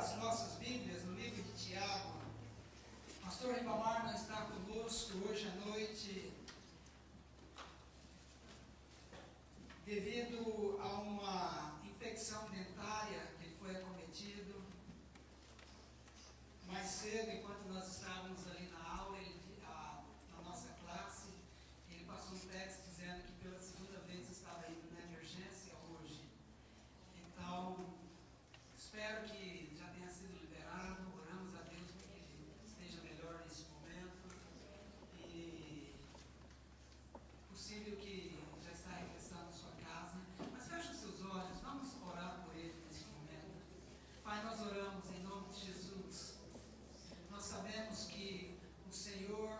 as nossas Bíblias no livro de Tiago. O pastor Ribamar não está conosco hoje à noite devido a uma infecção dentária que ele foi acometido. Mais cedo, enquanto nós estávamos ali na aula, na nossa classe, ele passou um texto dizendo que pela segunda vez estava indo na emergência hoje. Então, espero que já tenha sido liberado. Oramos a Deus para que ele esteja melhor nesse momento. E possível que já está regressando à sua casa. Mas feche os seus olhos, vamos orar por ele nesse momento. Pai, nós oramos em nome de Jesus. Nós sabemos que o Senhor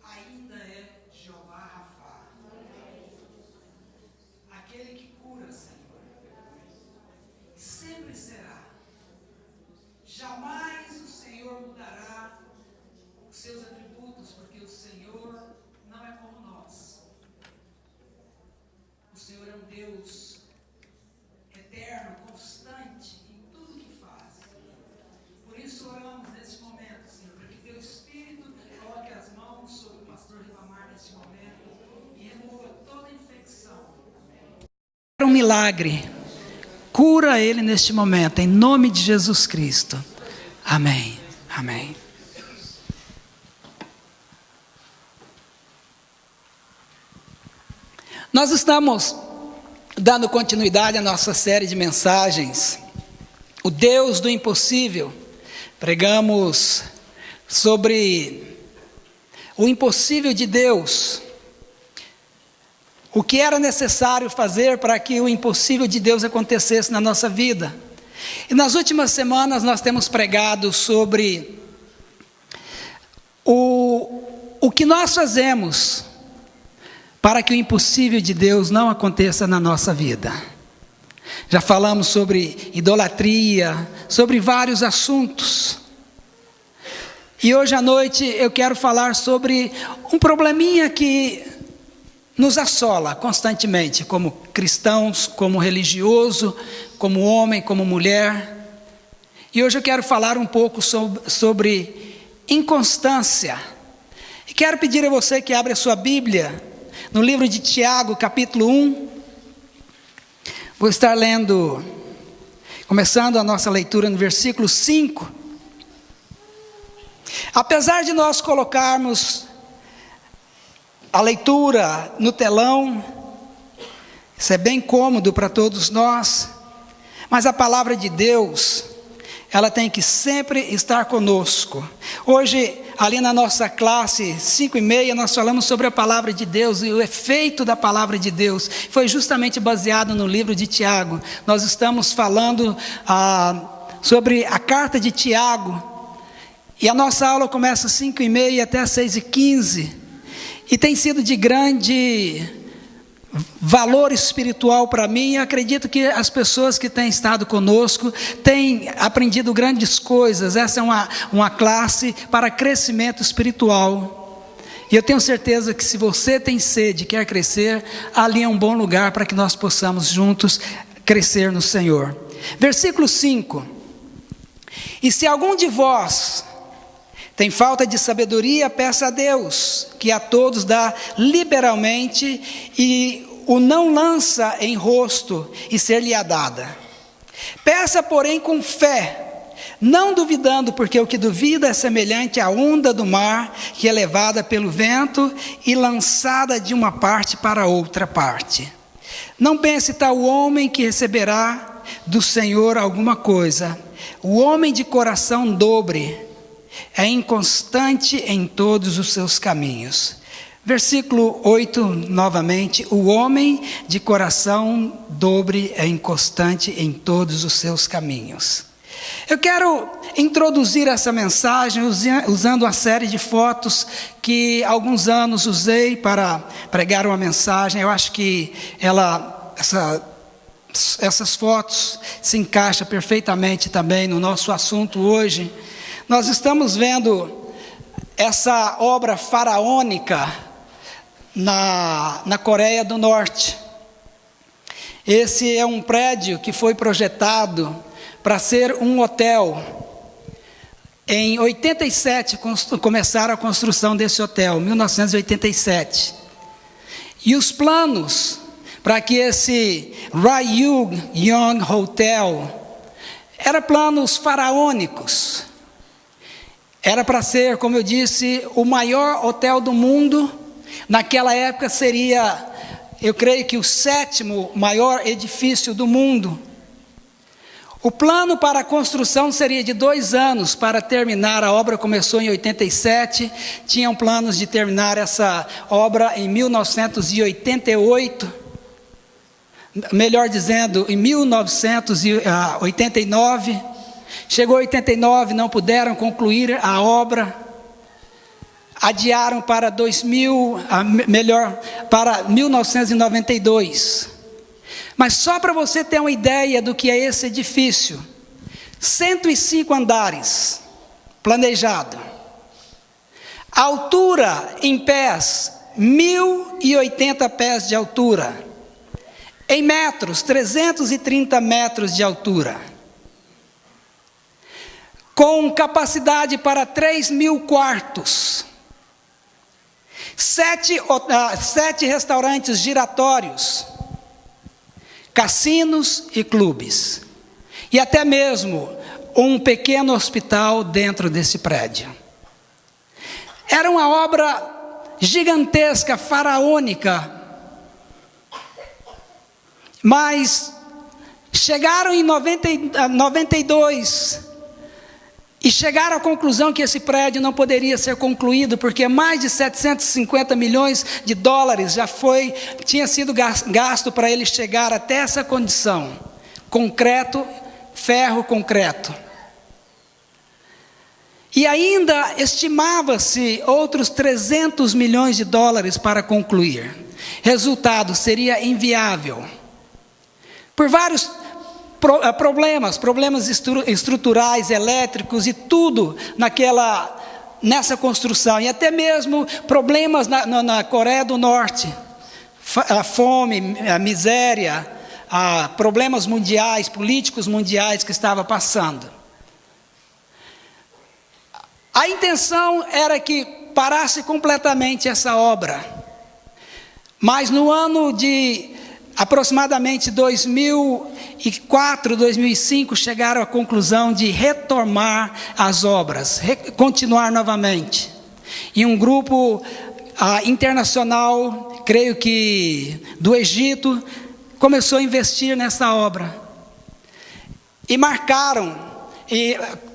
ainda é Jeová Rafá, aquele que cura, Senhor, e sempre será. Jamais o Senhor mudará os seus atributos, porque o Senhor não é como nós. O Senhor é um Deus eterno, constante em tudo que faz. Por isso oramos nesse momento, Senhor, para que Teu Espírito coloque as mãos sobre o pastor Ribamar nesse momento e remova toda infecção. Um milagre. Cura ele neste momento, em nome de Jesus Cristo. Amém. Amém. Nós estamos dando continuidade à nossa série de mensagens, O Deus do Impossível. Pregamos sobre o impossível de Deus, o que era necessário fazer para que o impossível de Deus acontecesse na nossa vida. E nas últimas semanas nós temos pregado sobre o que nós fazemos para que o impossível de Deus não aconteça na nossa vida. Já falamos sobre idolatria, sobre vários assuntos. E hoje à noite eu quero falar sobre um probleminha que nos assola constantemente, como cristãos, como religioso, como homem, como mulher. E hoje eu quero falar um pouco sobre inconstância. E quero pedir a você que abra a sua Bíblia no livro de Tiago, capítulo 1. Vou estar lendo, começando a nossa leitura no versículo 5. Apesar de nós colocarmos a leitura no telão, isso é bem cômodo para todos nós, mas a palavra de Deus, ela tem que sempre estar conosco. Hoje, ali na nossa classe 5:30, nós falamos sobre a palavra de Deus e o efeito da palavra de Deus. Foi justamente baseado no livro de Tiago. Nós estamos falando sobre a carta de Tiago. E a nossa aula começa às 5:30 até às 6:15. E tem sido de grande valor espiritual para mim. Eu acredito que as pessoas que têm estado conosco têm aprendido grandes coisas. Essa é uma classe para crescimento espiritual. E eu tenho certeza que se você tem sede e quer crescer, ali é um bom lugar para que nós possamos juntos crescer no Senhor. Versículo 5. E se algum de vós tem falta de sabedoria, peça a Deus, que a todos dá liberalmente e o não lança em rosto e ser-lhe-á dada. Peça, porém, com fé, não duvidando, porque o que duvida é semelhante à onda do mar, que é levada pelo vento e lançada de uma parte para outra parte. Não pense tal homem que receberá do Senhor alguma coisa. O homem de coração dobre é inconstante em todos os seus caminhos. Versículo 8, novamente. O homem de coração dobre é inconstante em todos os seus caminhos. Eu quero introduzir essa mensagem usando uma série de fotos que há alguns anos usei para pregar uma mensagem. Eu acho que essas fotos se encaixam perfeitamente também no nosso assunto hoje. Nós estamos vendo essa obra faraônica na Coreia do Norte. Esse é um prédio que foi projetado para ser um hotel. Em 87 começaram a construção desse hotel, 1987. E os planos para que esse Ryugyong Hotel eram planos faraônicos. Era para ser, como eu disse, o maior hotel do mundo. Naquela época seria, eu creio que o 7º maior edifício do mundo. O plano para a construção seria de 2 anos para terminar. A obra começou em 87, tinham planos de terminar essa obra em 1988, melhor dizendo, em 1989. Chegou 89, não puderam concluir a obra, adiaram para para 1992. Mas só para você ter uma ideia do que é esse edifício, 105 andares, planejado. A altura em pés, 1.080 pés de altura. Em metros, 330 metros de altura. Com capacidade para 3.000 quartos. 7 restaurantes giratórios. Cassinos e clubes, e até mesmo um pequeno hospital dentro desse prédio. Era uma obra gigantesca, faraônica, mas chegaram em 92 e chegaram à conclusão que esse prédio não poderia ser concluído, porque mais de 750 milhões de dólares tinha sido gasto para ele chegar até essa condição. Concreto, ferro, concreto. E ainda estimava-se outros 300 milhões de dólares para concluir. Resultado, seria inviável. Por vários problemas estruturais, elétricos e tudo nessa construção, e até mesmo problemas na Coreia do Norte, a fome, a miséria, problemas mundiais, políticos mundiais que estava passando. A intenção era que parasse completamente essa obra, mas no ano de aproximadamente 2004, 2005, chegaram à conclusão de retomar as obras, continuar novamente. E um grupo internacional, creio que do Egito, começou a investir nessa obra. E marcaram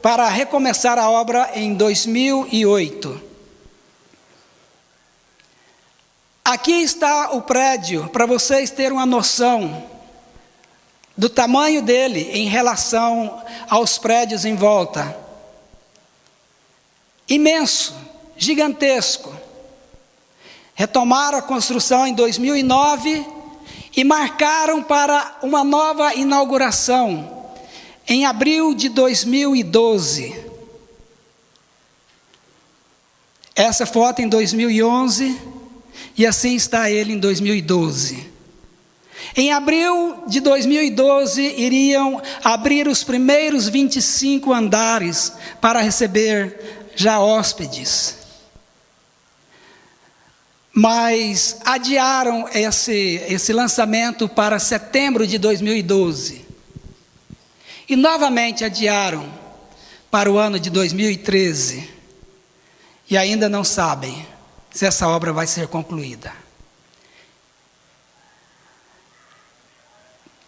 para recomeçar a obra em 2008. Aqui está o prédio, para vocês terem uma noção do tamanho dele em relação aos prédios em volta. Imenso, gigantesco. Retomaram a construção em 2009 e marcaram para uma nova inauguração em abril de 2012. Essa foto em 2011. E assim está ele em 2012. Em abril de 2012, iriam abrir os primeiros 25 andares para receber já hóspedes. Mas adiaram esse lançamento para setembro de 2012. E novamente adiaram para o ano de 2013. E ainda não sabem se essa obra vai ser concluída.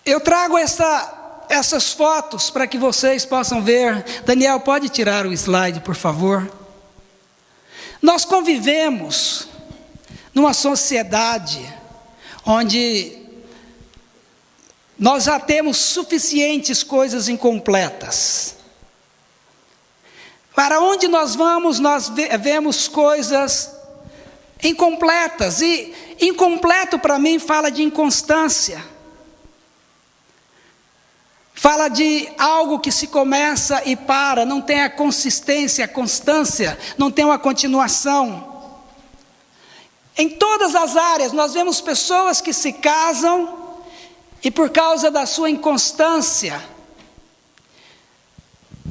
Eu trago essas fotos para que vocês possam ver. Daniel, pode tirar o slide, por favor? Nós convivemos numa sociedade onde nós já temos suficientes coisas incompletas. Para onde nós vamos, nós vemos coisas incompletas, e incompleto para mim fala de inconstância, fala de algo que se começa e para, não tem a consistência, a constância, não tem uma continuação. Em todas as áreas nós vemos pessoas que se casam e por causa da sua inconstância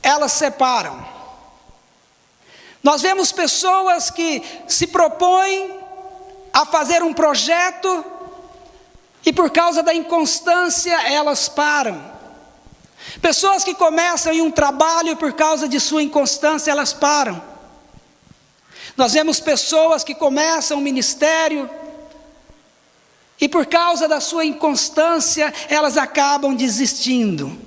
elas separam. Nós vemos pessoas que se propõem a fazer um projeto e por causa da inconstância elas param. Pessoas que começam em um trabalho e por causa de sua inconstância elas param. Nós vemos pessoas que começam um ministério e por causa da sua inconstância elas acabam desistindo.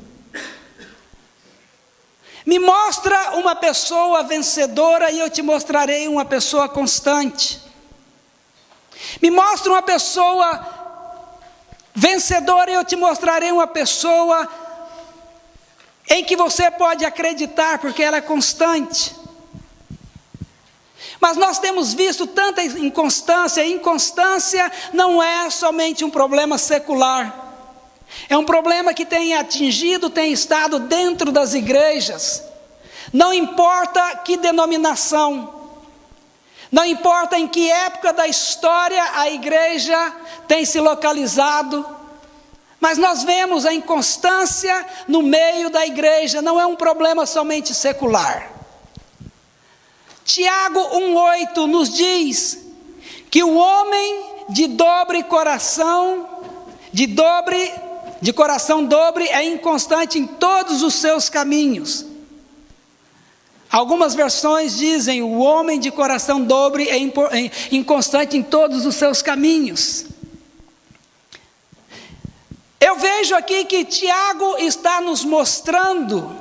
Me mostra uma pessoa vencedora e eu te mostrarei uma pessoa constante. Me mostra uma pessoa vencedora e eu te mostrarei uma pessoa em que você pode acreditar porque ela é constante. Mas nós temos visto tanta inconstância, e inconstância não é somente um problema secular. É um problema que tem atingido, tem estado dentro das igrejas. Não importa que denominação, não importa em que época da história a igreja tem se localizado, mas nós vemos a inconstância no meio da igreja, não é um problema somente secular. Tiago 1,8 nos diz que o homem de dobre coração, de coração dobre, é inconstante em todos os seus caminhos. Algumas versões dizem: o homem de coração dobre é inconstante em todos os seus caminhos. Eu vejo aqui que Tiago está nos mostrando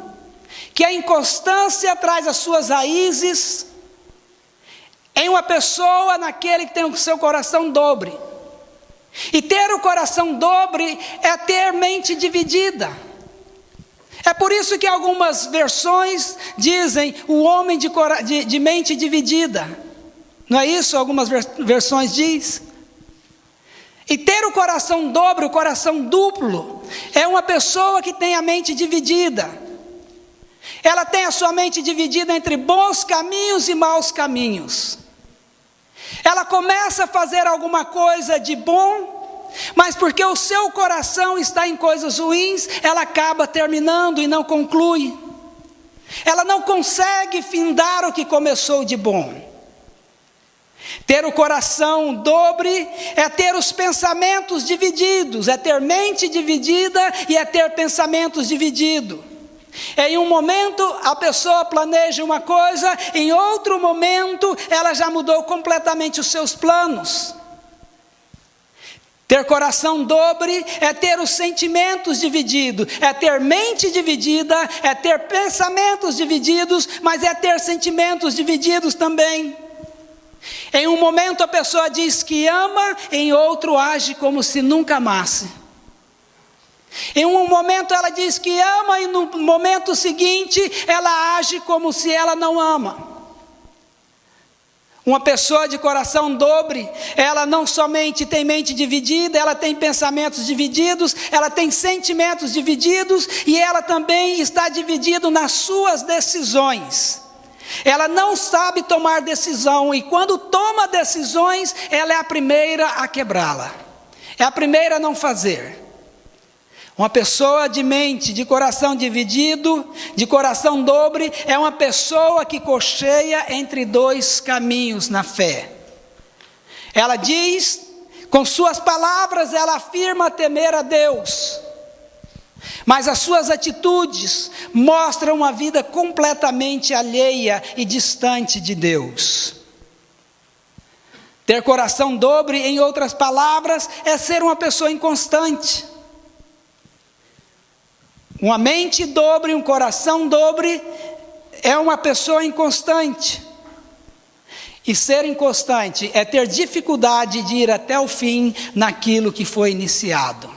que a inconstância traz as suas raízes em uma pessoa, naquele que tem o seu coração dobre. E ter o coração dobre é ter mente dividida. É por isso que algumas versões dizem o homem de mente dividida. Não é isso? Algumas versões diz. E ter o coração dobre, o coração duplo, é uma pessoa que tem a mente dividida. Ela tem a sua mente dividida entre bons caminhos e maus caminhos. Ela começa a fazer alguma coisa de bom, mas porque o seu coração está em coisas ruins, ela acaba terminando e não conclui. Ela não consegue findar o que começou de bom. Ter o coração dobre é ter os pensamentos divididos, é ter mente dividida e é ter pensamentos divididos. Em um momento a pessoa planeja uma coisa, em outro momento ela já mudou completamente os seus planos. Ter coração dobre é ter os sentimentos divididos, é ter mente dividida, é ter pensamentos divididos, mas é ter sentimentos divididos também. Em um momento a pessoa diz que ama, em outro age como se nunca amasse. Em um momento ela diz que ama e no momento seguinte ela age como se ela não ama. Uma pessoa de coração dobre, ela não somente tem mente dividida, ela tem pensamentos divididos, ela tem sentimentos divididos e ela também está dividida nas suas decisões. Ela não sabe tomar decisão e quando toma decisões, ela é a primeira a quebrá-la. É a primeira a não fazer. Uma pessoa de mente, de coração dividido, de coração dobre, é uma pessoa que cocheia entre dois caminhos na fé. Ela diz, com suas palavras, ela afirma temer a Deus, mas as suas atitudes mostram uma vida completamente alheia e distante de Deus. Ter coração dobre, em outras palavras, é ser uma pessoa inconstante. Uma mente dobre, um coração dobre, é uma pessoa inconstante. E ser inconstante é ter dificuldade de ir até o fim naquilo que foi iniciado.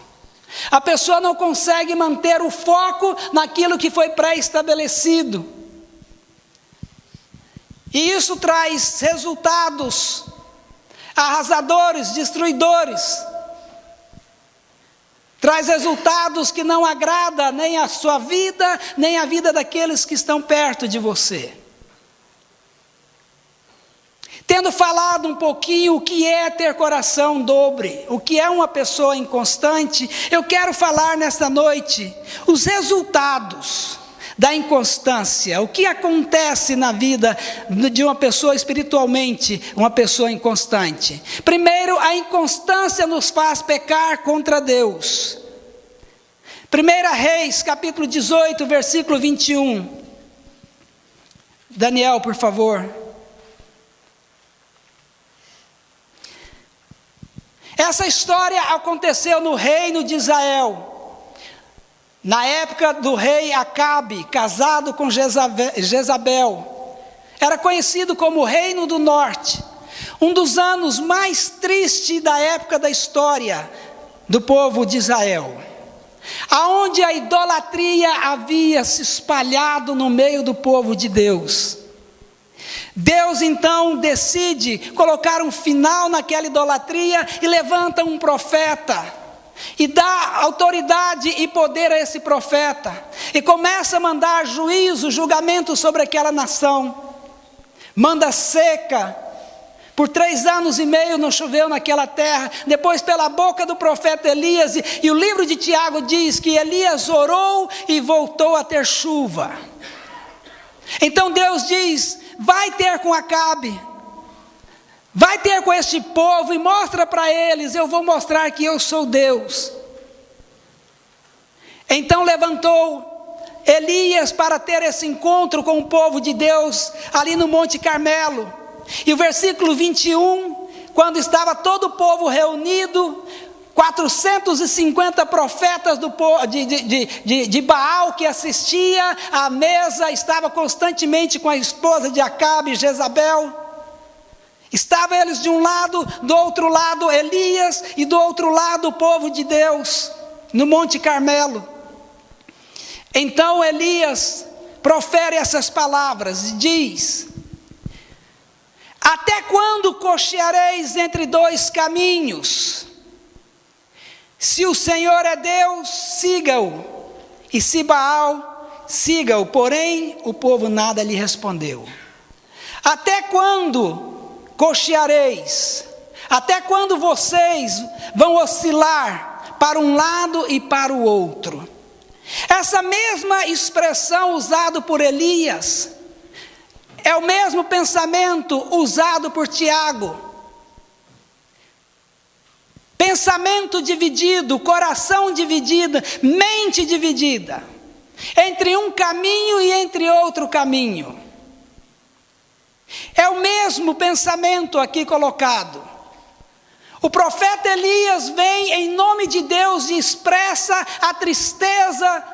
A pessoa não consegue manter o foco naquilo que foi pré-estabelecido. E isso traz resultados arrasadores, destruidores. Traz resultados que não agrada nem a sua vida, nem a vida daqueles que estão perto de você. Tendo falado um pouquinho o que é ter coração dobre, o que é uma pessoa inconstante, eu quero falar nesta noite os resultados da inconstância. O que acontece na vida de uma pessoa espiritualmente, uma pessoa inconstante? Primeiro, a inconstância nos faz pecar contra Deus. 1 Reis, capítulo 18, versículo 21. Daniel, por favor. Essa história aconteceu no reino de Israel. Na época do rei Acabe, casado com Jezabel, era conhecido como o Reino do Norte, um dos anos mais tristes da época da história do povo de Israel, aonde a idolatria havia se espalhado no meio do povo de Deus. Deus então decide colocar um final naquela idolatria e levanta um profeta, e dá autoridade e poder a esse profeta, e começa a mandar juízo, julgamento sobre aquela nação. Manda seca, por 3 anos e meio não choveu naquela terra. Depois pela boca do profeta Elias, e o livro de Tiago diz que Elias orou e voltou a ter chuva. Então Deus diz: vai ter com Acabe, vai ter com este povo e mostra para eles, eu vou mostrar que eu sou Deus. Então levantou Elias para ter esse encontro com o povo de Deus, ali no Monte Carmelo. E o versículo 21, quando estava todo o povo reunido, 450 profetas de Baal que assistia à mesa, estava constantemente com a esposa de Acabe, Jezabel. Estavam eles de um lado, do outro lado Elias, e do outro lado o povo de Deus, no Monte Carmelo. Então Elias profere essas palavras e diz: até quando cocheareis entre 2 caminhos? Se o Senhor é Deus, siga-o, e se Baal, siga-o. Porém o povo nada lhe respondeu. Até quando cocheareis? Até quando vocês vão oscilar para um lado e para o outro? Essa mesma expressão usada por Elias é o mesmo pensamento usado por Tiago. Pensamento dividido, coração dividido, mente dividida, entre um caminho e entre outro caminho. É o mesmo pensamento aqui colocado. O profeta Elias vem em nome de Deus e expressa a tristeza,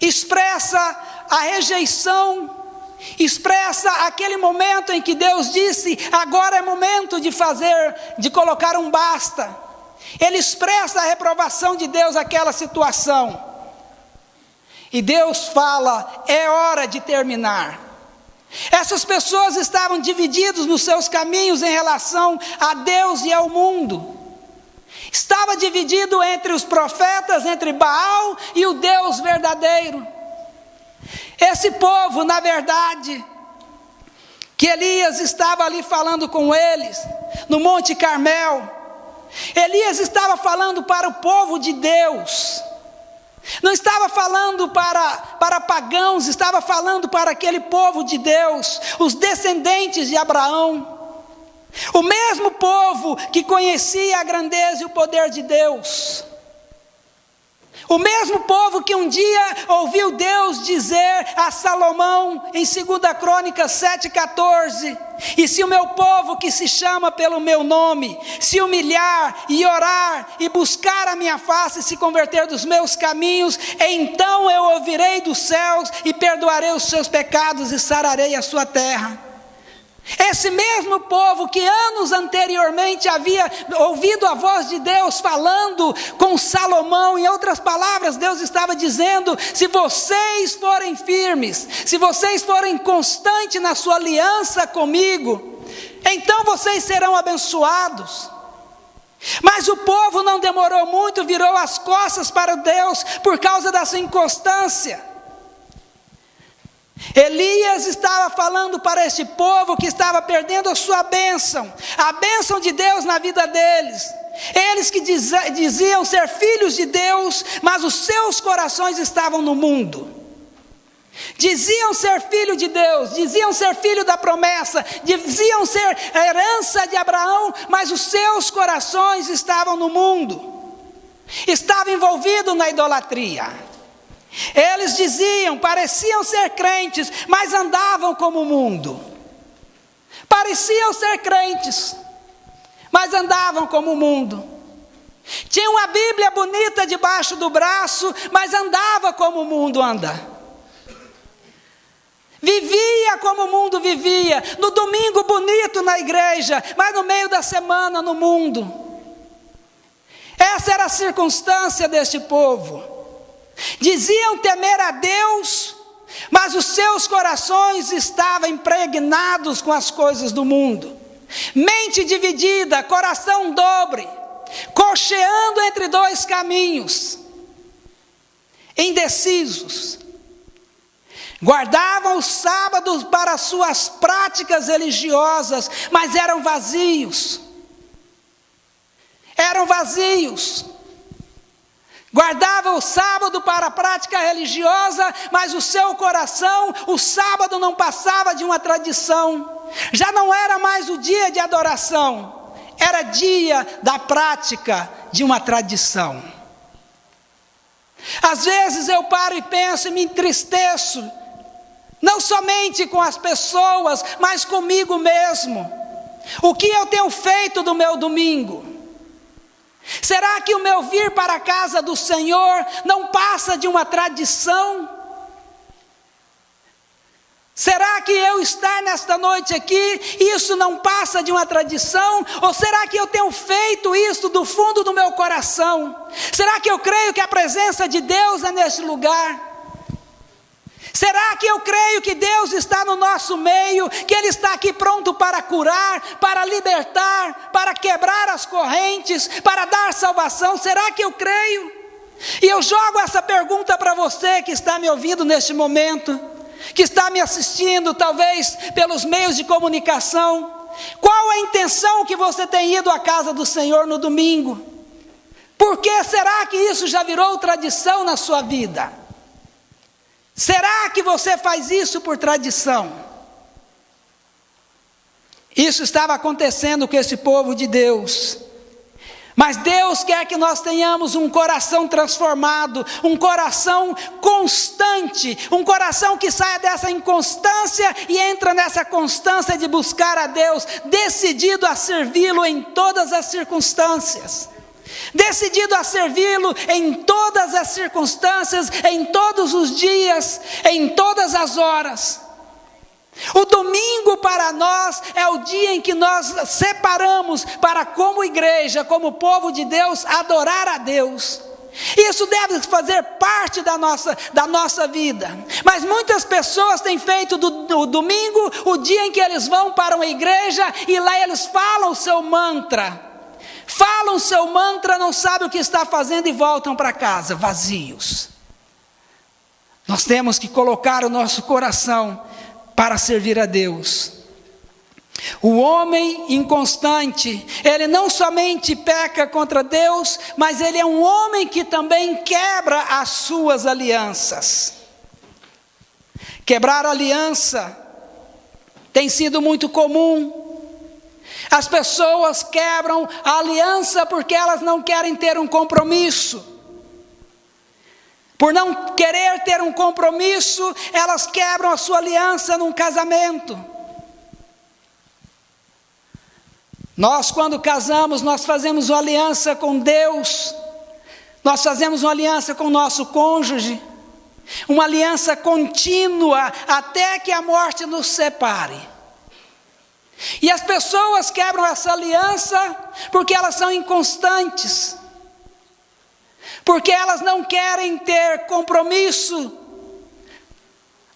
expressa a rejeição, expressa aquele momento em que Deus disse: agora é momento de colocar um basta. Ele expressa a reprovação de Deus àquela situação. E Deus fala: é hora de terminar. Essas pessoas estavam divididas nos seus caminhos em relação a Deus e ao mundo. Estava dividido entre os profetas, entre Baal e o Deus verdadeiro. Esse povo, na verdade, que Elias estava ali falando com eles, no Monte Carmel, Elias estava falando para o povo de Deus. Não estava falando para pagãos, estava falando para aquele povo de Deus, os descendentes de Abraão. O mesmo povo que conhecia a grandeza e o poder de Deus. O mesmo povo que um dia ouviu Deus dizer a Salomão em 2 Crônicas 7,14: e se o meu povo que se chama pelo meu nome se humilhar e orar e buscar a minha face e se converter dos meus caminhos, então eu ouvirei dos céus e perdoarei os seus pecados e sararei a sua terra. Esse mesmo povo que anos anteriormente havia ouvido a voz de Deus falando com Salomão, em outras palavras, Deus estava dizendo: se vocês forem firmes, se vocês forem constantes na sua aliança comigo, então vocês serão abençoados. Mas o povo não demorou muito, virou as costas para Deus por causa da sua inconstância. Elias estava falando para este povo que estava perdendo a sua bênção, a bênção de Deus na vida deles. Eles que diziam ser filhos de Deus, mas os seus corações estavam no mundo. Diziam ser filho de Deus, diziam ser filho da promessa, diziam ser a herança de Abraão, mas os seus corações estavam no mundo, estavam envolvidos na idolatria. Eles diziam, pareciam ser crentes, mas andavam como o mundo. Pareciam ser crentes, mas andavam como o mundo. Tinham uma Bíblia bonita debaixo do braço, mas andava como o mundo anda. Vivia como o mundo vivia, no domingo bonito na igreja, mas no meio da semana no mundo. Essa era a circunstância deste povo. Diziam temer a Deus, mas os seus corações estavam impregnados com as coisas do mundo. Mente dividida, coração dobre, cocheando entre dois caminhos, indecisos. Guardavam os sábados para suas práticas religiosas, mas eram vazios. Eram vazios. Guardavam o sábado para a prática religiosa, mas o seu coração, o sábado não passava de uma tradição. Já não era mais o dia de adoração, era dia da prática de uma tradição. Às vezes eu paro e penso e me entristeço, não somente com as pessoas, mas comigo mesmo. O que eu tenho feito do meu domingo? Será que o meu vir para a casa do Senhor não passa de uma tradição? Será que eu estar nesta noite aqui, isso não passa de uma tradição? Ou será que eu tenho feito isso do fundo do meu coração? Será que eu creio que a presença de Deus é neste lugar? Será que eu creio que Deus está no nosso meio, que Ele está aqui pronto para curar, para libertar, para quebrar as correntes, para dar salvação? Será que eu creio? E eu jogo essa pergunta para você que está me ouvindo neste momento, que está me assistindo talvez pelos meios de comunicação. Qual a intenção que você tem ido à casa do Senhor no domingo? Por que será que isso já virou tradição na sua vida? Será que você faz isso por tradição? Isso estava acontecendo com esse povo de Deus. Mas Deus quer que nós tenhamos um coração transformado, um coração constante, um coração que saia dessa inconstância e entra nessa constância de buscar a Deus, decidido a servi-lo em todas as circunstâncias. Decidido a servi-lo em todas as circunstâncias, em todos os dias, em todas as horas. O domingo para nós é o dia em que nós separamos para, como igreja, como povo de Deus, adorar a Deus. Isso deve fazer parte da nossa vida. Mas muitas pessoas têm feito do domingo o dia em que eles vão para uma igreja e lá eles falam o seu mantra. Falam o seu mantra, não sabem o que está fazendo e voltam para casa vazios. Nós temos que colocar o nosso coração para servir a Deus. O homem inconstante, ele não somente peca contra Deus, mas ele é um homem que também quebra as suas alianças. Quebrar aliança tem sido muito comum. As pessoas quebram a aliança porque elas não querem ter um compromisso. Por não querer ter um compromisso, elas quebram a sua aliança num casamento. Nós, quando casamos, nós fazemos uma aliança com Deus. Nós fazemos uma aliança com o nosso cônjuge. Uma aliança contínua até que a morte nos separe. E as pessoas quebram essa aliança porque elas são inconstantes, porque elas não querem ter compromisso.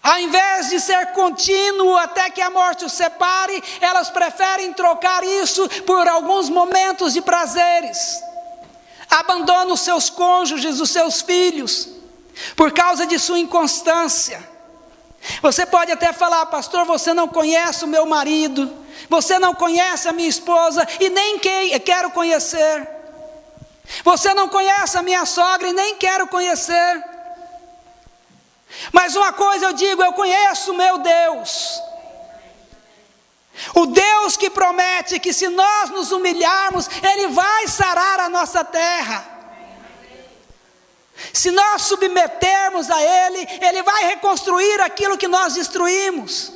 Ao invés de ser contínuo até que a morte os separe, elas preferem trocar isso por alguns momentos de prazeres. Abandonam os seus cônjuges, os seus filhos, por causa de sua inconstância. Você pode até falar: pastor, você não conhece o meu marido, você não conhece a minha esposa e nem quero conhecer. Você não conhece a minha sogra e nem quero conhecer. Mas uma coisa eu digo, eu conheço o meu Deus. O Deus que promete que se nós nos humilharmos, Ele vai sarar a nossa terra. Se nós submetermos a Ele, Ele vai reconstruir aquilo que nós destruímos.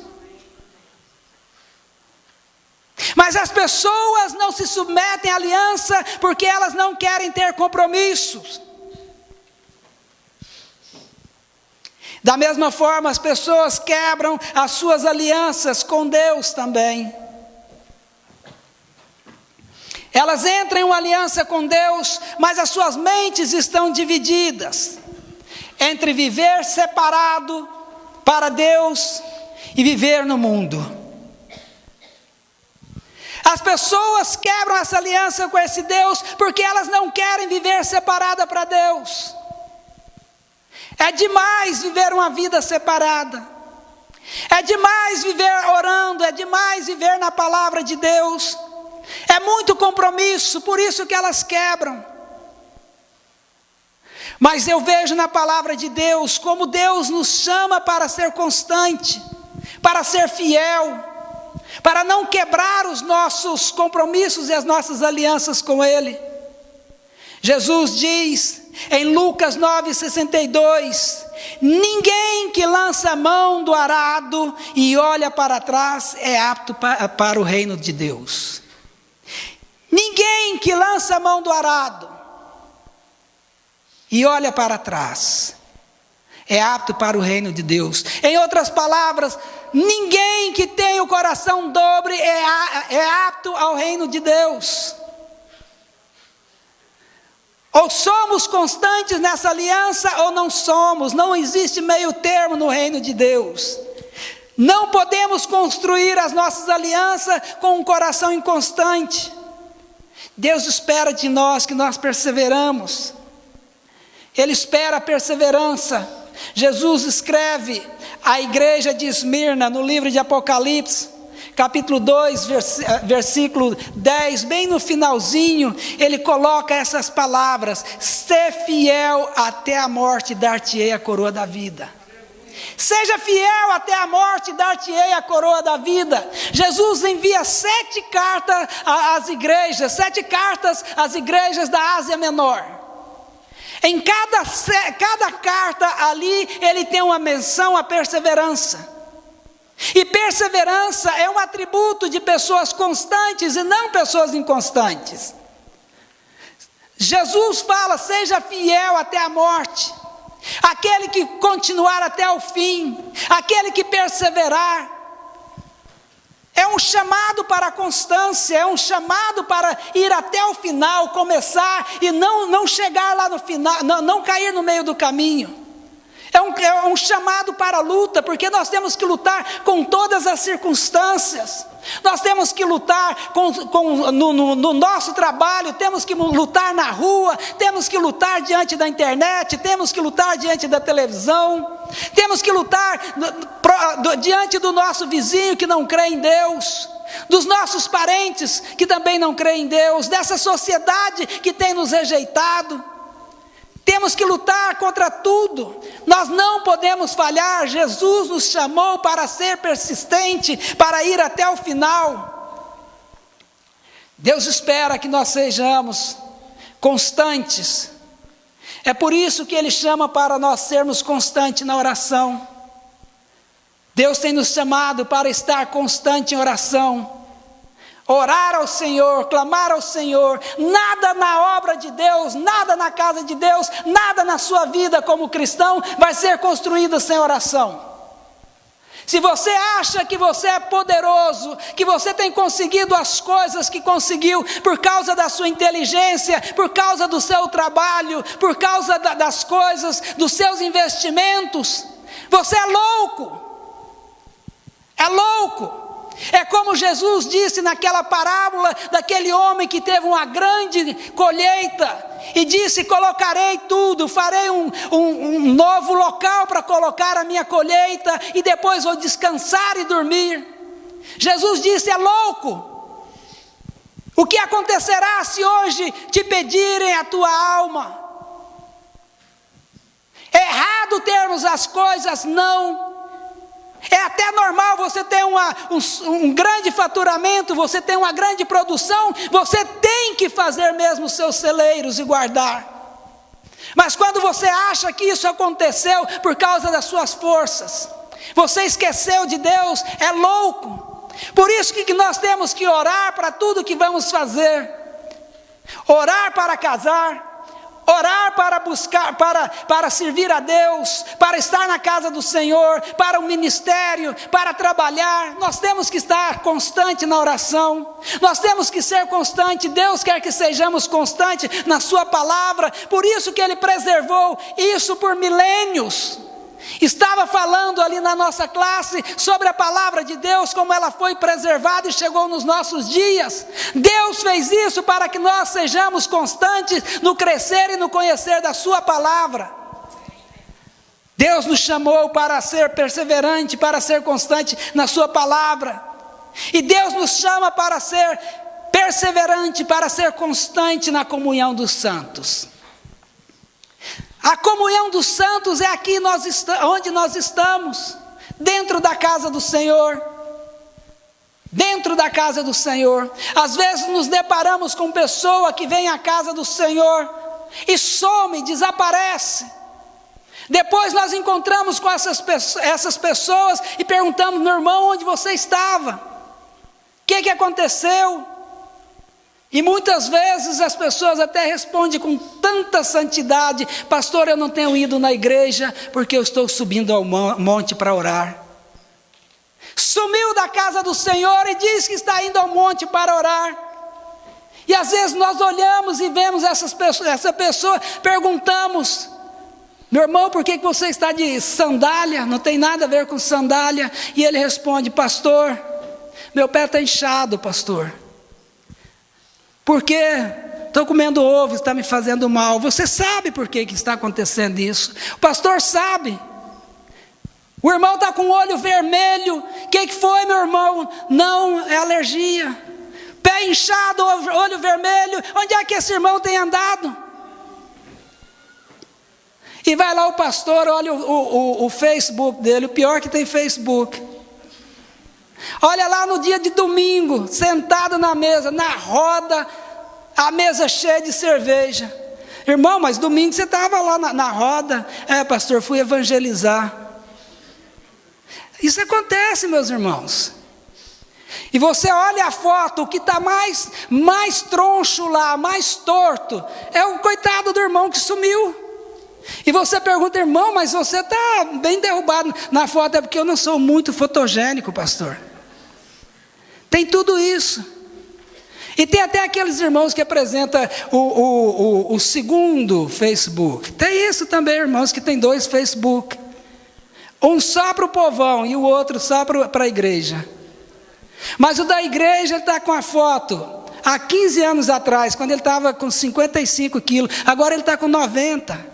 Mas as pessoas não se submetem à aliança porque elas não querem ter compromissos. Da mesma forma, as pessoas quebram as suas alianças com Deus também. Elas entram em uma aliança com Deus, mas as suas mentes estão divididas entre viver separado para Deus e viver no mundo. As pessoas quebram essa aliança com esse Deus porque elas não querem viver separada para Deus. É demais viver uma vida separada. É demais viver orando, é demais viver na palavra de Deus. É muito compromisso, por isso que elas quebram. Mas eu vejo na palavra de Deus como Deus nos chama para ser constante, para ser fiel, para não quebrar os nossos compromissos e as nossas alianças com Ele. Jesus diz em Lucas 9,62: ninguém que lança a mão do arado e olha para trás é apto para o reino de Deus. Ninguém que lança a mão do arado e olha para trás é apto para o reino de Deus. Em outras palavras, ninguém que tem o coração dobre é apto ao reino de Deus. Ou somos constantes nessa aliança ou não somos. Não existe meio termo no reino de Deus. Não podemos construir as nossas alianças com um coração inconstante. Deus espera de nós que nós perseveramos. Ele espera a perseverança. Jesus escreve à igreja de Esmirna, no livro de Apocalipse, capítulo 2, versículo 10, bem no finalzinho, ele coloca essas palavras: "Sê fiel até a morte, dar-te-ei a coroa da vida." Seja fiel até a morte, dar-te-ei a coroa da vida. Jesus envia 7 cartas às igrejas, 7 cartas às igrejas da Ásia Menor. Em cada carta ali, ele tem uma menção à perseverança. E perseverança é um atributo de pessoas constantes e não pessoas inconstantes. Jesus fala: seja fiel até a morte. Aquele que continuar até o fim, aquele que perseverar. É um chamado para a constância, é um chamado para ir até o final, começar e não chegar lá no final, não cair no meio do caminho. É um chamado para a luta, porque nós temos que lutar com todas as circunstâncias. Nós temos que lutar no nosso trabalho, temos que lutar na rua, temos que lutar diante da internet, temos que lutar diante da televisão, temos que lutar diante do nosso vizinho que não crê em Deus, dos nossos parentes que também não creem em Deus, dessa sociedade que tem nos rejeitado. Temos que lutar contra tudo. Nós não podemos falhar. Jesus nos chamou para ser persistente, para ir até o final. Deus espera que nós sejamos constantes. É por isso que Ele chama para nós sermos constantes na oração. Deus tem nos chamado para estar constante em oração. Orar ao Senhor, clamar ao Senhor. Nada na obra de Deus, nada na casa de Deus, nada na sua vida como cristão vai ser construído sem oração. Se você acha que você é poderoso, que você tem conseguido as coisas que conseguiu por causa da sua inteligência, por causa do seu trabalho, por causa das coisas, dos seus investimentos, você é louco. É louco. É como Jesus disse naquela parábola daquele homem que teve uma grande colheita e disse: colocarei tudo, farei um novo local para colocar a minha colheita e depois vou descansar e dormir. Jesus disse: é louco. O que acontecerá se hoje te pedirem a tua alma? É errado errado termos as coisas? Não. É até normal você ter um grande faturamento, você tem uma grande produção, você tem que fazer mesmo os seus celeiros e guardar. Mas quando você acha que isso aconteceu por causa das suas forças, você esqueceu de Deus, é louco. Por isso que nós temos que orar para tudo que vamos fazer. Orar para casar, orar para buscar, para servir a Deus, para estar na casa do Senhor, para o ministério, para trabalhar. Nós temos que estar constante na oração, nós temos que ser constante. Deus quer que sejamos constantes na sua palavra, por isso que Ele preservou isso por milênios. Estava falando ali na nossa classe sobre a palavra de Deus, como ela foi preservada e chegou nos nossos dias. Deus fez isso para que nós sejamos constantes no crescer e no conhecer da sua palavra. Deus nos chamou para ser perseverante, para ser constante na sua palavra. E Deus nos chama para ser perseverante, para ser constante na comunhão dos santos. A comunhão dos santos é aqui onde nós estamos, dentro da casa do Senhor. Dentro da casa do Senhor. Às vezes nos deparamos com pessoa que vem à casa do Senhor e some, desaparece. Depois nós encontramos com essas pessoas e perguntamos: meu irmão, onde você estava? O que aconteceu? E muitas vezes as pessoas até respondem com tanta santidade: pastor, eu não tenho ido na igreja porque eu estou subindo ao monte para orar. Sumiu da casa do Senhor e diz que está indo ao monte para orar. E às vezes nós olhamos e vemos essa pessoa, perguntamos: meu irmão, por que você está de sandália? Não tem nada a ver com sandália. E ele responde: pastor, meu pé está inchado, pastor. Porque estou comendo ovo, está me fazendo mal. Você sabe por que está acontecendo isso? O pastor sabe. O irmão está com o olho vermelho. O que foi, meu irmão? Não, é alergia. Pé inchado, olho vermelho. Onde é que esse irmão tem andado? E vai lá o pastor, olha o Facebook dele. O pior que tem Facebook. Olha lá no dia de domingo, sentado na mesa, na roda, a mesa cheia de cerveja. Irmão, mas domingo você estava lá na roda. É, pastor, fui evangelizar. Isso acontece, meus irmãos. E você olha a foto, o que está mais troncho lá, mais torto, é o coitado do irmão que sumiu. E você pergunta: irmão, mas você está bem derrubado na foto. É porque eu não sou muito fotogênico, pastor. Tem tudo isso. E tem até aqueles irmãos que apresentam o segundo Facebook. Tem isso também, irmãos, que tem 2 Facebook. Um só para o povão e o outro só para a igreja. Mas o da igreja está com a foto há 15 anos atrás, quando ele estava com 55 quilos. Agora ele está com 90.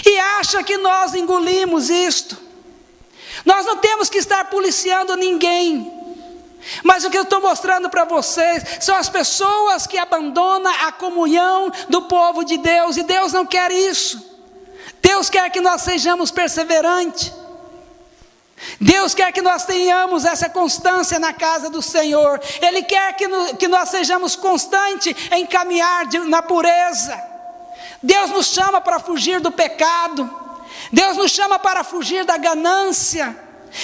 E acha que nós engolimos isto. Nós não temos que estar policiando ninguém. Mas o que eu estou mostrando para vocês são as pessoas que abandonam a comunhão do povo de Deus. E Deus não quer isso. Deus quer que nós sejamos perseverantes. Deus quer que nós tenhamos essa constância na casa do Senhor. Ele quer que nós sejamos constantes em caminhar na pureza. Deus nos chama para fugir do pecado. Deus nos chama para fugir da ganância.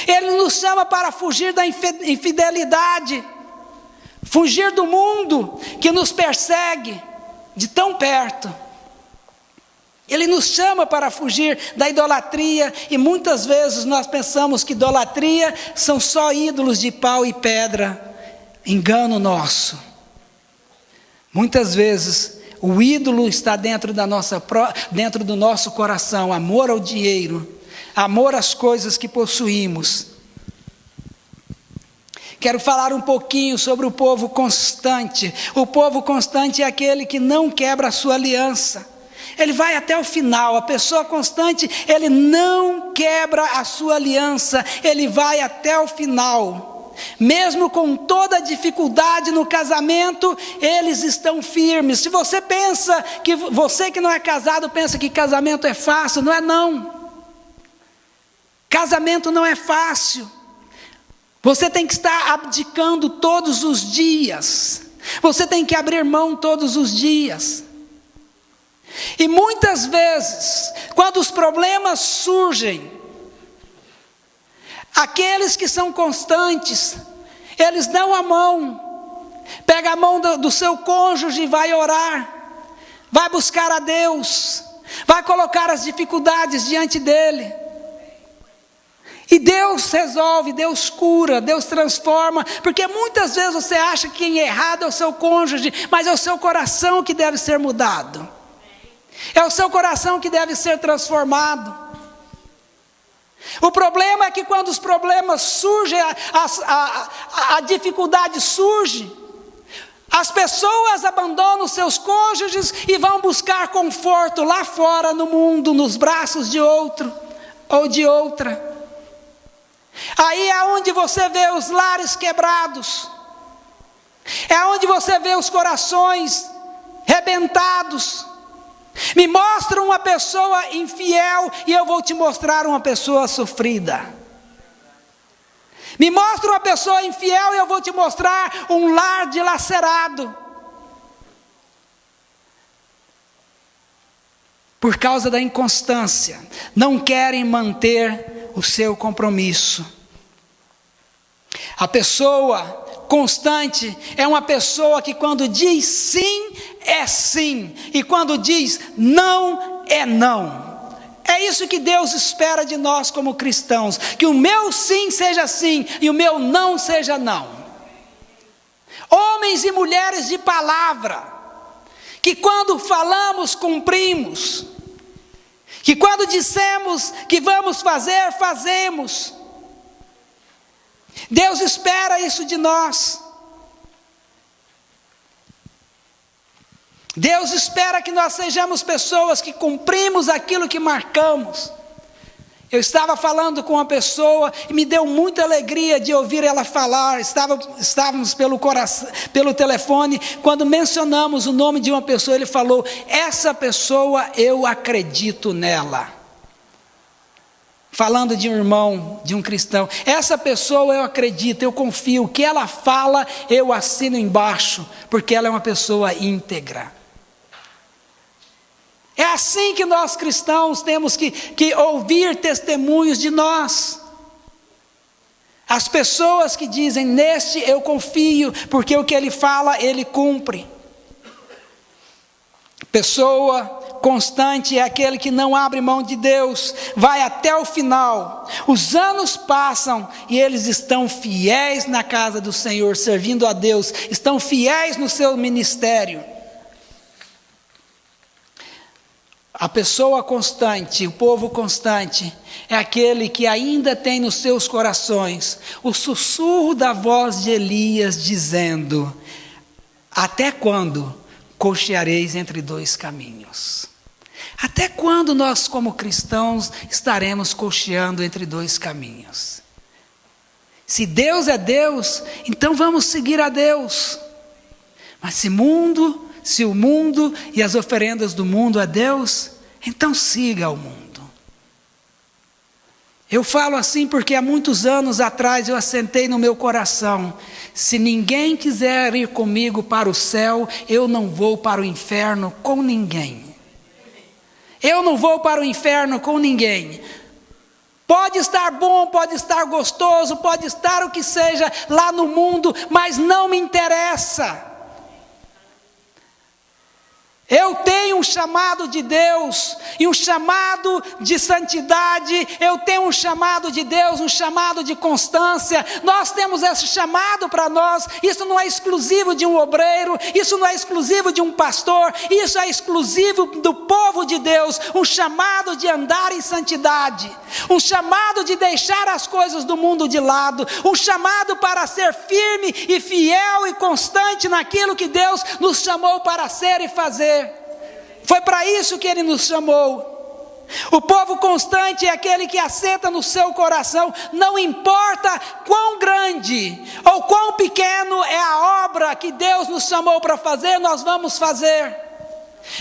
Ele nos chama para fugir da infidelidade, fugir do mundo que nos persegue de tão perto. Ele nos chama para fugir da idolatria, e muitas vezes nós pensamos que idolatria são só ídolos de pau e pedra. Engano nosso. Muitas vezes o ídolo está dentro do nosso coração: amor ao dinheiro, amor às coisas que possuímos. Quero falar um pouquinho sobre o povo constante. O povo constante é aquele que não quebra a sua aliança. Ele vai até o final. A pessoa constante, ele não quebra a sua aliança. Ele vai até o final. mesmo com toda a dificuldade no casamento, eles estão firmes. Se você pensa que você que não é casado pensa que casamento é fácil, não é não. Casamento não é fácil. Você tem que estar abdicando todos os dias. Você tem que abrir mão todos os dias. E muitas vezes, quando os problemas surgem, aqueles que são constantes, eles dão a mão, pega a mão do seu cônjuge e vai orar, vai buscar a Deus, vai colocar as dificuldades diante dele. E Deus resolve, Deus cura, Deus transforma, porque muitas vezes você acha que quem é errado é o seu cônjuge, mas é o seu coração que deve ser mudado. É o seu coração que deve ser transformado. O problema é que quando os problemas surgem, a dificuldade surge, as pessoas abandonam os seus cônjuges e vão buscar conforto lá fora no mundo, nos braços de outro ou de outra. Aí é onde você vê os lares quebrados, é onde você vê os corações rebentados. Me mostra uma pessoa infiel e eu vou te mostrar uma pessoa sofrida. Me mostra uma pessoa infiel e eu vou te mostrar um lar dilacerado. Por causa da inconstância, não querem manter o seu compromisso. A pessoa constante é uma pessoa que quando diz sim, é sim, e quando diz não, é não. É isso que Deus espera de nós como cristãos, que o meu sim seja sim e o meu não seja não. Homens e mulheres de palavra, que quando falamos, cumprimos, que quando dissemos que vamos fazer, fazemos. Deus espera isso de nós. Deus espera que nós sejamos pessoas que cumprimos aquilo que marcamos. Eu estava falando com uma pessoa e me deu muita alegria de ouvir ela falar. Estávamos pelo telefone, quando mencionamos o nome de uma pessoa, ele falou: essa pessoa eu acredito nela. Falando de um irmão, de um cristão, essa pessoa eu acredito, eu confio, o que ela fala eu assino embaixo, porque ela é uma pessoa íntegra. É assim que nós cristãos temos que ouvir testemunhos de nós. As pessoas que dizem, neste eu confio, porque o que ele fala, ele cumpre. Pessoa constante é aquele que não abre mão de Deus, vai até o final. Os anos passam e eles estão fiéis na casa do Senhor, servindo a Deus, estão fiéis no seu ministério. A pessoa constante, o povo constante, é aquele que ainda tem nos seus corações o sussurro da voz de Elias dizendo: até quando cocheareis entre dois caminhos? Até quando nós como cristãos estaremos cocheando entre dois caminhos? Se Deus é Deus, então vamos seguir a Deus. Mas se o mundo e as oferendas do mundo a Deus, então siga o mundo. Eu falo assim porque há muitos anos atrás eu assentei no meu coração: se ninguém quiser ir comigo para o céu, eu não vou para o inferno com ninguém. Eu não vou para o inferno com ninguém. Pode estar bom, pode estar gostoso, pode estar o que seja lá no mundo, mas não me interessa. Eu tenho um chamado de Deus, e um chamado de santidade, eu tenho um chamado de Deus, um chamado de constância. Nós temos esse chamado para nós. Isso não é exclusivo de um obreiro, isso não é exclusivo de um pastor, isso é exclusivo do povo de Deus. Um chamado de andar em santidade, um chamado de deixar as coisas do mundo de lado, um chamado para ser firme e fiel e constante naquilo que Deus nos chamou para ser e fazer. Foi para isso que Ele nos chamou. O povo constante é aquele que assenta no seu coração, não importa quão grande ou quão pequeno é a obra que Deus nos chamou para fazer, nós vamos fazer.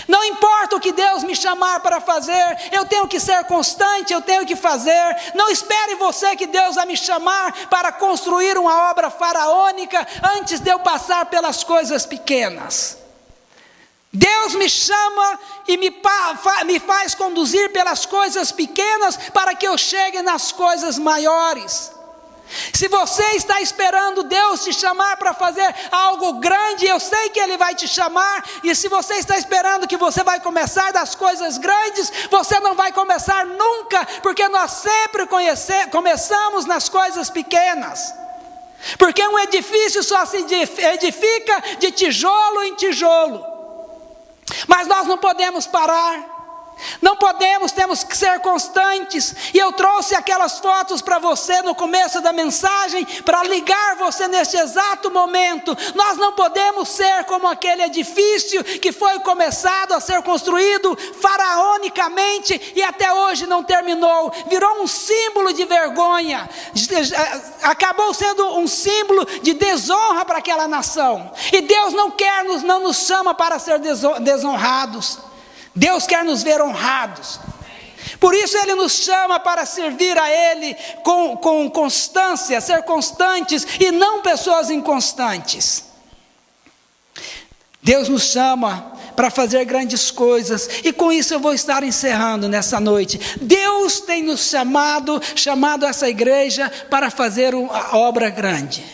Não importa o que Deus me chamar para fazer, eu tenho que ser constante, eu tenho que fazer. Não espere você que Deus vai me chamar para construir uma obra faraônica antes de eu passar pelas coisas pequenas. Deus me chama e me faz conduzir pelas coisas pequenas para que eu chegue nas coisas maiores. Se você está esperando Deus te chamar para fazer algo grande, eu sei que Ele vai te chamar. E se você está esperando que você vai começar das coisas grandes, você não vai começar nunca, porque nós sempre começamos nas coisas pequenas. Porque um edifício só se edifica de tijolo em tijolo. Mas nós não podemos parar. Não podemos, temos que ser constantes. E eu trouxe aquelas fotos para você no começo da mensagem, para ligar você neste exato momento. Nós não podemos ser como aquele edifício que foi começado a ser construído faraonicamente e até hoje não terminou. Virou um símbolo de vergonha, acabou sendo um símbolo de desonra para aquela nação. E Deus não nos chama para ser desonrados. Deus quer nos ver honrados. Por isso Ele nos chama para servir a Ele com constância, ser constantes e não pessoas inconstantes. Deus nos chama para fazer grandes coisas, e com isso eu vou estar encerrando nessa noite. Deus tem nos chamado essa igreja para fazer uma obra grande.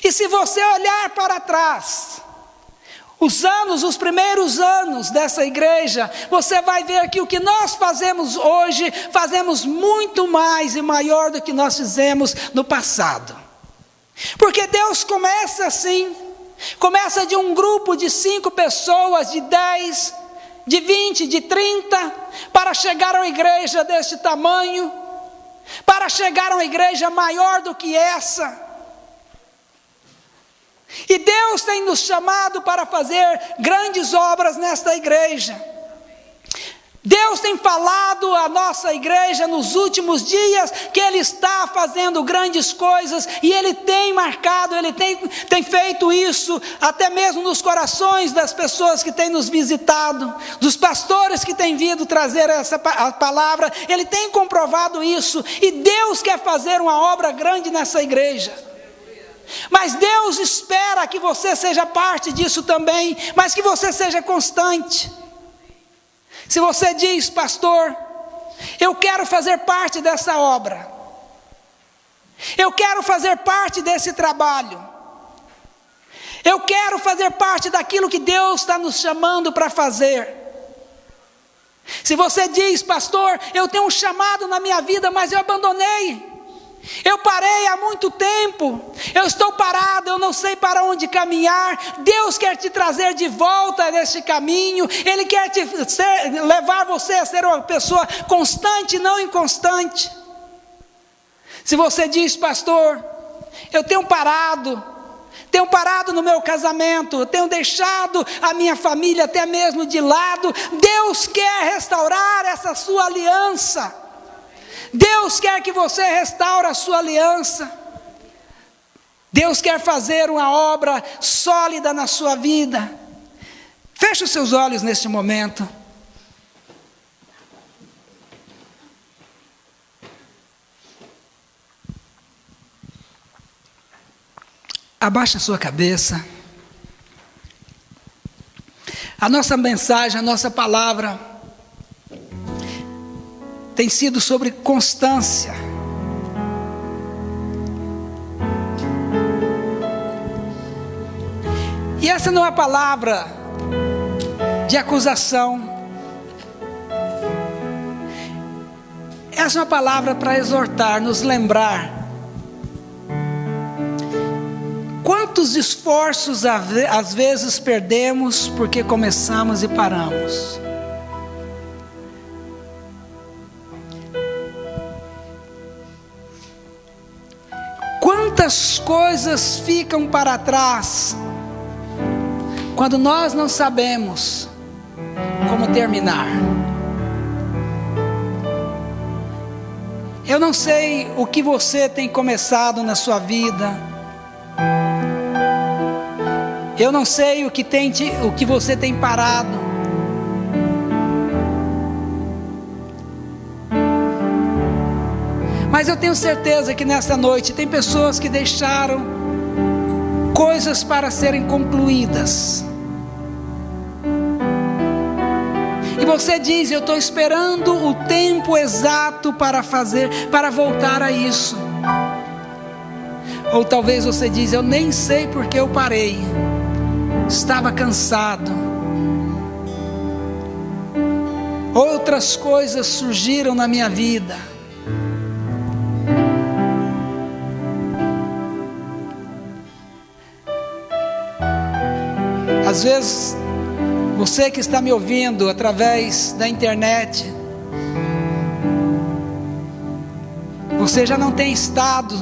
E se você olhar para trás, os primeiros anos dessa igreja, você vai ver que o que nós fazemos hoje, fazemos muito mais e maior do que nós fizemos no passado. Porque Deus começa assim, começa de um grupo de 5 pessoas, de 10, de 20, de 30, para chegar a uma igreja deste tamanho, para chegar a uma igreja maior do que essa. E Deus tem nos chamado para fazer grandes obras nesta igreja. Deus tem falado à nossa igreja nos últimos dias que Ele está fazendo grandes coisas, e Ele tem marcado, Ele tem feito isso até mesmo nos corações das pessoas que têm nos visitado, dos pastores que têm vindo trazer a palavra. Ele tem comprovado isso, e Deus quer fazer uma obra grande nessa igreja. Mas Deus espera que você seja parte disso também, mas que você seja constante. Se você diz: pastor, eu quero fazer parte dessa obra, eu quero fazer parte desse trabalho, eu quero fazer parte daquilo que Deus está nos chamando para fazer. Se você diz: pastor, eu tenho um chamado na minha vida, mas eu abandonei, eu parei há muito tempo, eu estou parado, eu não sei para onde caminhar. Deus quer te trazer de volta neste caminho. Ele quer levar você a ser uma pessoa constante e não inconstante. Se você diz: pastor, eu tenho parado no meu casamento, eu tenho deixado a minha família até mesmo de lado, Deus quer restaurar essa sua aliança. Deus quer que você restaure a sua aliança. Deus quer fazer uma obra sólida na sua vida. Feche os seus olhos neste momento. Abaixe a sua cabeça. A nossa mensagem, a nossa palavra tem sido sobre constância. E essa não é uma palavra de acusação. Essa é uma palavra para exortar, nos lembrar. Quantos esforços às vezes perdemos porque começamos e paramos. Quantas coisas ficam para trás quando nós não sabemos como terminar. Eu não sei o que você tem começado na sua vida. Eu não sei o que você tem parado. Mas eu tenho certeza que nesta noite tem pessoas que deixaram coisas para serem concluídas. E você diz: eu estou esperando o tempo exato para voltar a isso. Ou talvez você diz: eu nem sei porque eu parei. Estava cansado. Outras coisas surgiram na minha vida. Às vezes, você que está me ouvindo através da internet, você já não tem estado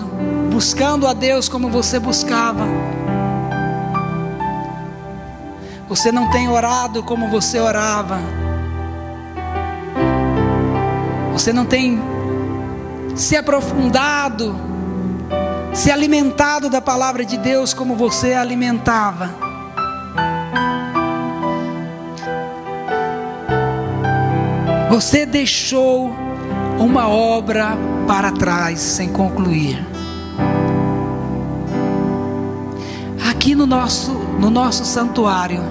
buscando a Deus como você buscava. Você não tem orado como você orava. Você não tem se aprofundado, se alimentado da palavra de Deus como você alimentava. Você deixou uma obra para trás sem concluir. Aqui no nosso santuário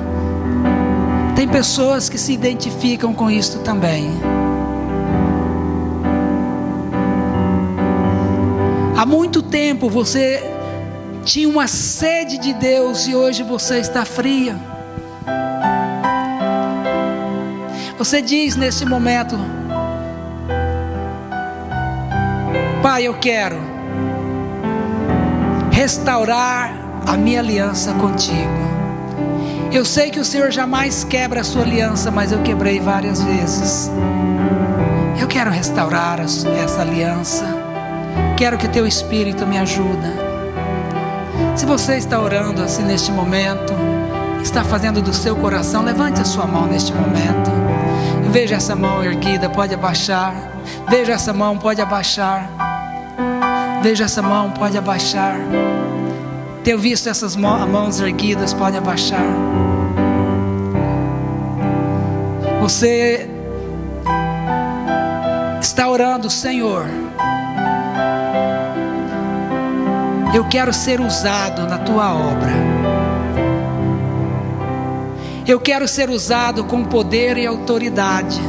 tem pessoas que se identificam com isto também. Há muito tempo você tinha uma sede de Deus e hoje você está fria. Você diz neste momento: Pai, eu quero restaurar a minha aliança contigo. Eu sei que o Senhor jamais quebra a sua aliança, mas eu quebrei várias vezes. Eu quero restaurar essa aliança. Quero que teu Espírito me ajude. Se você está orando assim neste momento, está fazendo do seu coração, levante a sua mão neste momento. Veja essa mão erguida, pode abaixar. Veja essa mão, pode abaixar. Veja essa mão, pode abaixar. Tenho visto essas mãos erguidas, pode abaixar. Você está orando: Senhor, eu quero ser usado na tua obra. Eu quero ser usado com poder e autoridade.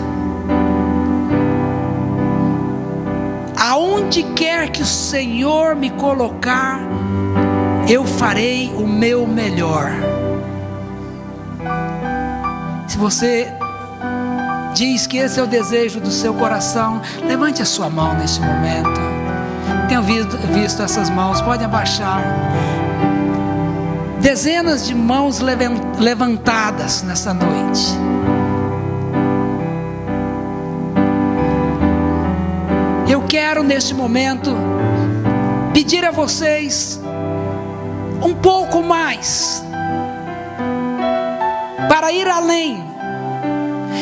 Aonde quer que o Senhor me colocar, eu farei o meu melhor. Se você diz que esse é o desejo do seu coração, levante a sua mão neste momento. Tenho visto essas mãos, pode abaixar. Dezenas de mãos levantadas nessa noite. Eu quero neste momento pedir a vocês um pouco mais, para ir além.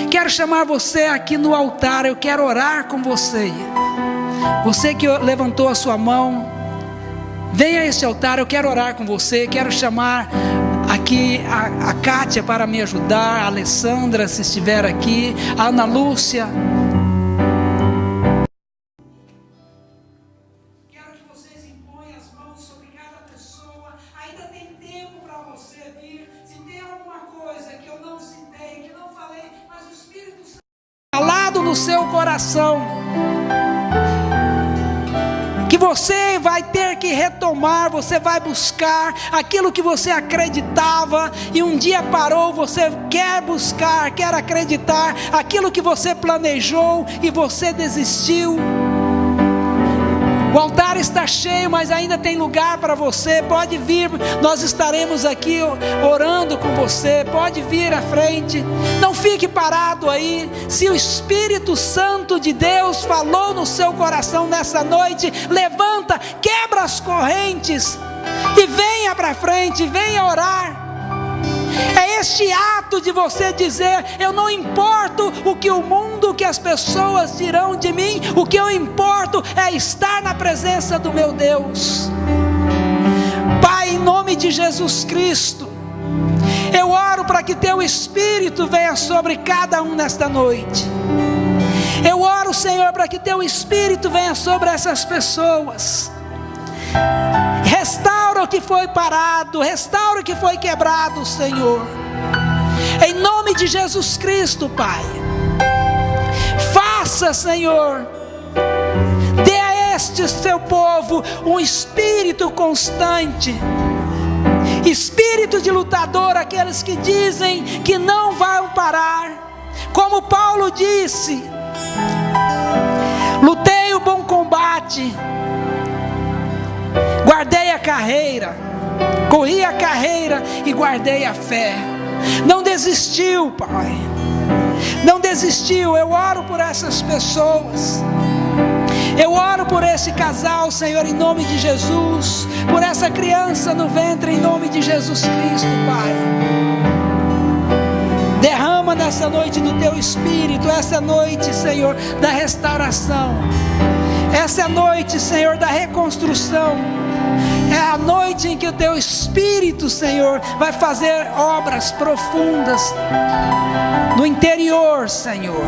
Quero chamar você aqui no altar, eu quero orar com você. Você que levantou a sua mão, venha a este altar, eu quero orar com você. Quero chamar aqui a Kátia para me ajudar, a Alessandra se estiver aqui, a Ana Lúcia. Quero que vocês imponham as mãos sobre cada pessoa. Ainda tem tempo para você vir. Se tem alguma coisa que eu não citei, que não falei, mas o Espírito Santo falado no seu coração, que você vai ter que retomar, você vai buscar aquilo que você acreditava e um dia parou. Você quer buscar, quer acreditar aquilo que você planejou e você desistiu. O altar está cheio, mas ainda tem lugar para você. Pode vir, nós estaremos aqui orando com você. Pode vir à frente, não fique parado aí. Se o Espírito Santo de Deus falou no seu coração nessa noite, levanta, quebra as correntes e venha para frente, venha orar. É este ato de você dizer: eu não importo o que o mundo, o que as pessoas dirão de mim, o que eu importo é estar na presença do meu Deus. Pai, em nome de Jesus Cristo, eu oro para que teu Espírito venha sobre cada um nesta noite. Eu oro, Senhor, para que teu Espírito venha sobre essas pessoas. Restaura o que foi parado, restaura o que foi quebrado, Senhor. Em nome de Jesus Cristo, Pai. Faça, Senhor, dê a este seu povo um espírito constante, espírito de lutador, aqueles que dizem que não vão parar. Como Paulo disse: lutei o bom combate, guardei a carreira, corri a carreira e guardei a fé. Não desistiu, Pai, não desistiu. Eu oro por essas pessoas. Eu oro por esse casal, Senhor, em nome de Jesus. Por essa criança no ventre, em nome de Jesus Cristo, Pai. Derrama nessa noite do teu Espírito. Essa noite, Senhor, da restauração. Essa é a noite, Senhor, da reconstrução. É a noite em que o teu Espírito, Senhor, vai fazer obras profundas no interior, Senhor,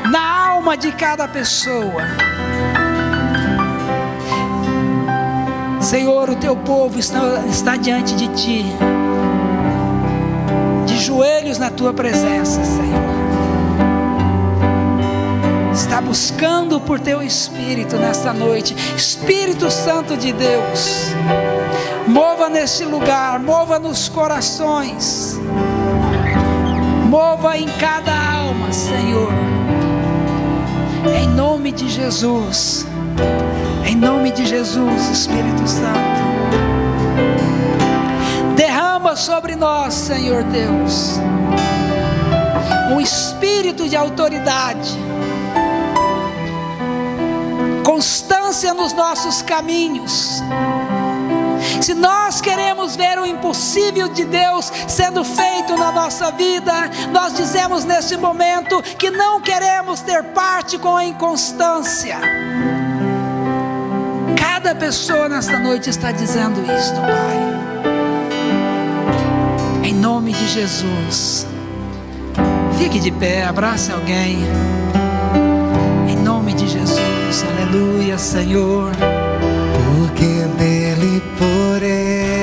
na alma de cada pessoa. Senhor, o teu povo está diante de ti, de joelhos na tua presença, Senhor. Está buscando por teu Espírito nesta noite. Espírito Santo de Deus, mova neste lugar, mova nos corações, mova em cada alma, Senhor. Em nome de Jesus. Em nome de Jesus, Espírito Santo, derrama sobre nós, Senhor Deus, um espírito de autoridade, constância nos nossos caminhos. Se nós queremos ver o impossível de Deus sendo feito na nossa vida, nós dizemos neste momento que não queremos ter parte com a inconstância. Cada pessoa nesta noite está dizendo isto, Pai. Em nome de Jesus. Fique de pé, abrace alguém. Em nome de Jesus, aleluia, Senhor. Porque dele, por ele